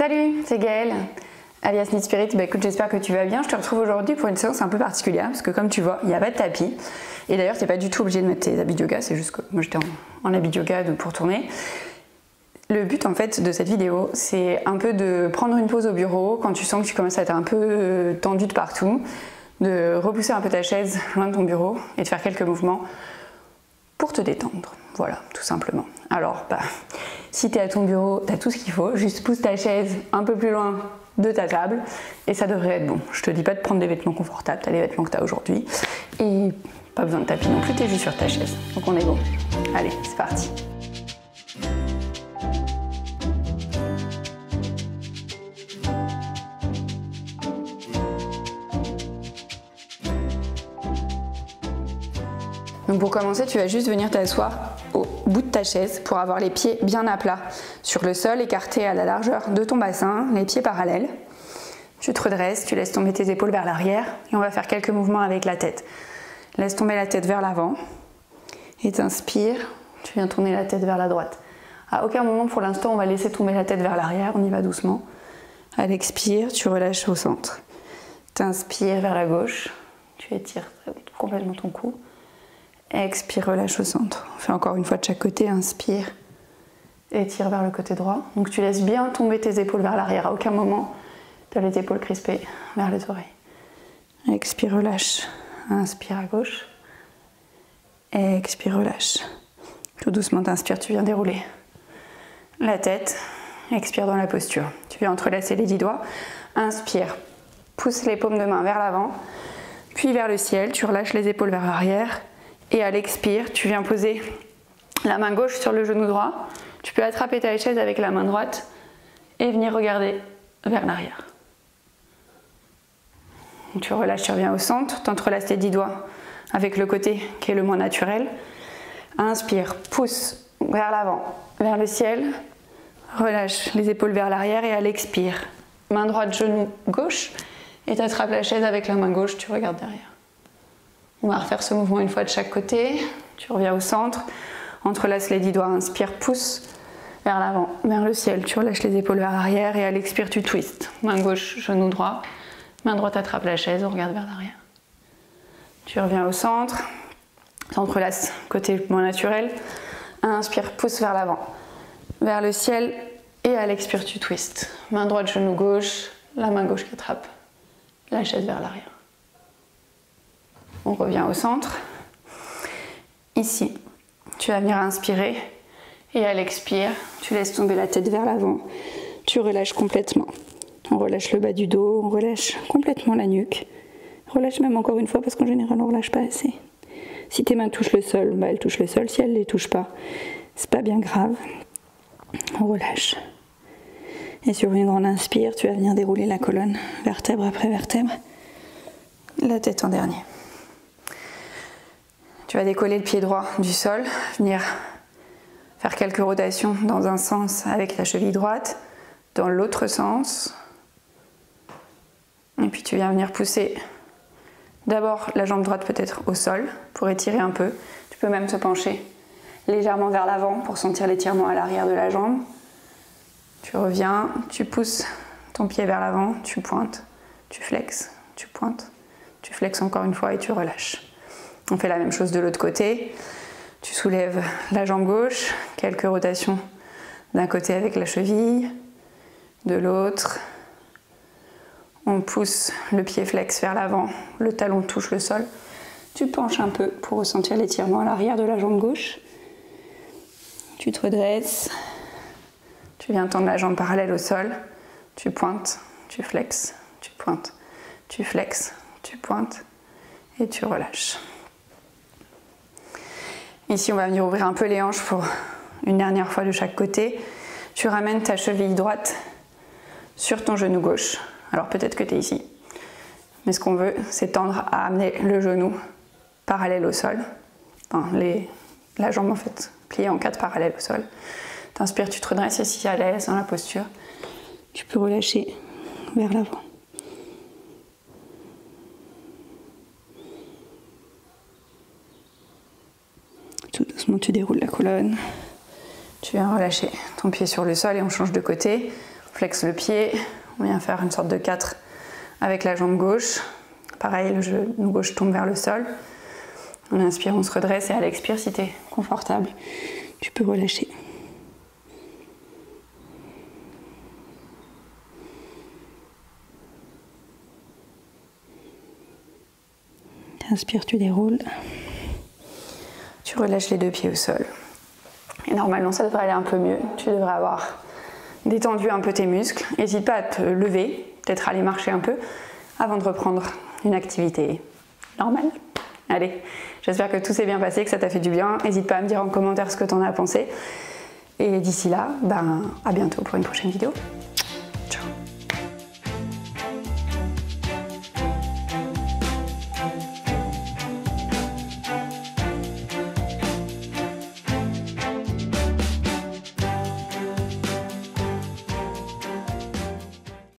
Salut, c'est Gaëlle, alias Need Spirit. Écoute, j'espère que tu vas bien. Je te retrouve aujourd'hui pour une séance un peu particulière parce que comme tu vois, il n'y a pas de tapis. Et d'ailleurs, tu n'es pas du tout obligé de mettre tes habits de yoga, c'est juste que moi j'étais en habit de yoga pour tourner. Le but en fait de cette vidéo, c'est un peu de prendre une pause au bureau quand tu sens que tu commences à être un peu tendu de partout, de repousser un peu ta chaise loin de ton bureau et de faire quelques mouvements pour te détendre. Voilà, tout simplement. Alors, si tu es à ton bureau, tu as tout ce qu'il faut, juste pousse ta chaise un peu plus loin de ta table et ça devrait être bon. Je te dis pas de prendre des vêtements confortables, tu as les vêtements que tu as aujourd'hui et pas besoin de tapis non plus, tu es juste sur ta chaise. Donc on est bon. Allez, c'est parti. Donc pour commencer, tu vas juste venir t'asseoir au bout de ta chaise pour avoir les pieds bien à plat sur le sol, écartés à la largeur de ton bassin, les pieds parallèles. Tu te redresses, tu laisses tomber tes épaules vers l'arrière et on va faire quelques mouvements avec la tête. Laisse tomber la tête vers l'avant et t'inspires, tu viens tourner la tête vers la droite. À aucun moment pour l'instant on va laisser tomber la tête vers l'arrière, on y va doucement. À l'expire, tu relâches au centre. T'inspires vers la gauche, tu étires complètement ton cou. Expire, relâche au centre. On fait encore une fois de chaque côté. Inspire, étire vers le côté droit. Donc tu laisses bien tomber tes épaules vers l'arrière. À aucun moment, tu as les épaules crispées vers les oreilles. Expire, relâche. Inspire à gauche. Expire, relâche. Tout doucement, t'inspires, tu viens dérouler la tête. Expire dans la posture. Tu viens entrelacer les 10 doigts. Inspire, pousse les paumes de main vers l'avant, puis vers le ciel. Tu relâches les épaules vers l'arrière. Et à l'expire, tu viens poser la main gauche sur le genou droit. Tu peux attraper ta chaise avec la main droite et venir regarder vers l'arrière. Tu relâches, tu reviens au centre, tu entrelaces tes 10 doigts avec le côté qui est le moins naturel. Inspire, pousse vers l'avant, vers le ciel. Relâche les épaules vers l'arrière et à l'expire, main droite, genou gauche et tu attrapes la chaise avec la main gauche, tu regardes derrière. On va refaire ce mouvement une fois de chaque côté. Tu reviens au centre, entrelace les 10 doigts, inspire, pousse vers l'avant, vers le ciel. Tu relâches les épaules vers l'arrière et à l'expire, tu twists. Main gauche, genou droit. Main droite attrape la chaise, on regarde vers l'arrière. Tu reviens au centre, tu entrelaces côté moins naturel. Inspire, pousse vers l'avant, vers le ciel et à l'expire, tu twists. Main droite, genou gauche, la main gauche qui attrape la chaise vers l'arrière. On revient au centre. Ici, tu vas venir inspirer et à l'expire, tu laisses tomber la tête vers l'avant. Tu relâches complètement. On relâche le bas du dos, on relâche complètement la nuque. Relâche même encore une fois parce qu'en général, on ne relâche pas assez. Si tes mains touchent le sol, elles touchent le sol. Si elles ne les touchent pas, c'est pas bien grave. On relâche. Et sur une grande inspire, tu vas venir dérouler la colonne, vertèbre après vertèbre. La tête en dernier. Tu vas décoller le pied droit du sol, venir faire quelques rotations dans un sens avec la cheville droite, dans l'autre sens. Et puis tu viens venir pousser d'abord la jambe droite peut-être au sol pour étirer un peu. Tu peux même te pencher légèrement vers l'avant pour sentir l'étirement à l'arrière de la jambe. Tu reviens, tu pousses ton pied vers l'avant, tu pointes, tu flexes, tu pointes, tu flexes encore une fois et tu relâches. On fait la même chose de l'autre côté. Tu soulèves la jambe gauche, quelques rotations d'un côté avec la cheville, de l'autre. On pousse le pied flex vers l'avant, le talon touche le sol. Tu penches un peu pour ressentir l'étirement à l'arrière de la jambe gauche. Tu te redresses. Tu viens tendre la jambe parallèle au sol. Tu pointes, tu flexes, tu pointes, tu flexes, tu pointes et tu relâches. Ici, on va venir ouvrir un peu les hanches pour une dernière fois de chaque côté. Tu ramènes ta cheville droite sur ton genou gauche. Alors peut-être que tu es ici. Mais ce qu'on veut, c'est tendre à amener le genou parallèle au sol. Enfin, la jambe en fait, pliée en 4 parallèles au sol. T'inspires, tu te redresses ici à l'aise dans la posture. Tu peux relâcher vers l'avant. Tout doucement, tu déroules la colonne. Tu viens relâcher ton pied sur le sol et on change de côté. flexe le pied, on vient faire une sorte de 4 avec la jambe gauche. Pareil, le genou gauche tombe vers le sol. On inspire, on se redresse et à l'expire, si tu es confortable, tu peux relâcher. Inspire, tu déroules. Tu relâches les 2 pieds au sol. Et normalement, ça devrait aller un peu mieux. Tu devrais avoir détendu un peu tes muscles. N'hésite pas à te lever, peut-être aller marcher un peu, avant de reprendre une activité normale. Allez, j'espère que tout s'est bien passé, que ça t'a fait du bien. N'hésite pas à me dire en commentaire ce que tu en as pensé. Et d'ici là, à bientôt pour une prochaine vidéo.